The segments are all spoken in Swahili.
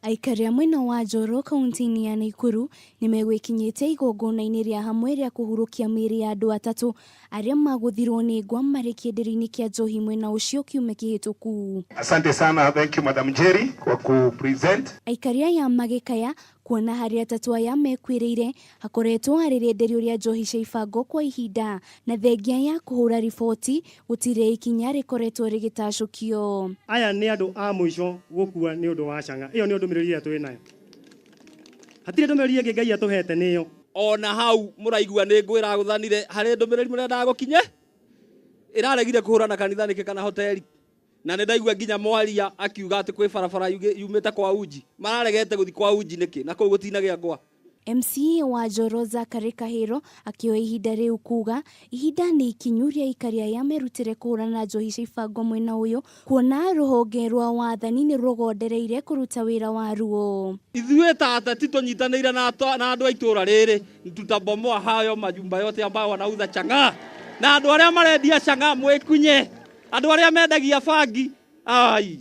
Aikari a mwena wa Njoro kaunti-inĩ ya Nakuru nimegwikinyĩte igongona-inĩ rĩa hamwe rĩa kuhurukia mĩĩrĩ ya andũ atatu arĩa maguthirwo nĩ ngwa marĩ kĩndĩrĩ-inĩ kĩa njohi mwena ũcio kiumia kĩhĩtũku. Asante sana, thank you Madam Jerry kwa ku-present. Aikari aya magĩkaya kuona harĩ atatu aya mekwĩrĩire hakoretwo harĩ rĩenderio rĩa njohi cia ibango kwa ihinda na thengia ya kũhũra riboti gũtirĩ ikinya rĩkoretwo rĩgĩtacũkio. Aya nĩ andũ a mũico gũkua nĩ ũndũ wa canga. Iyo nĩ ndũmĩrĩri ĩrĩa twĩ nayo. Hatirĩ ndũmĩrĩri ĩngĩ Ngai atũhete nĩyo. Ona hau mũraigua nĩ ngwĩra gũthanire harĩ ndũmĩrĩri mũrenda gũkinye ĩraregire kũhũrana kanitha nĩkĩ kana hoteli. Na nĩ ndaigua nginya mwaria akiuga atĩ kwĩ barabara yumĩte kwa Uji mararegete gũthi kwa Uji nĩkĩ na kũu gũtinagĩa ngwa. MCA wa Njoro Zakari Kahĩro akĩoya ihinda rĩu kuga ihinda nĩ ikinyu rĩa aikari aya merutĩre kũhũrana njohi cia ibango mwena ũyũ kuona rũhonge rwa wathani nĩ rũgondereire kũruta wĩra waruo. Ithuĩ ta ateti tũnyitanĩire na andũ a itũra rĩrĩ tutabomoa hayo majumba yote ambayo wanauza chang'aa na andũ arĩa marendia chang'aa mwĩkunye. Andũ arĩa mendagia bangi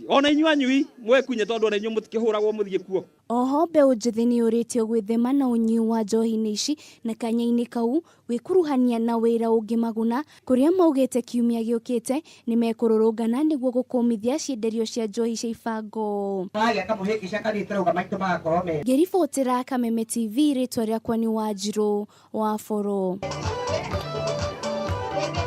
ona inyuanyui mwekunye tondũ ona inyuĩ mũtikĩhũragwo mũthiĩ kuo. Oho mbeũ njĩthĩ nĩ ũrĩtio gwĩthema na ũnyui wa njohi-inĩ ici na kanya-inĩ kau gwĩkuruhania na wĩra ũngĩ maguna kũrĩa maugĩte kiumia gĩũkĩte nĩ mekũrũrũngana nĩguo gũkũmithia cienderio cia njohi cia ibango. Ngĩribotera Kameme TV rĩtwa rĩakwa nĩ Wanjirũ wa Boro.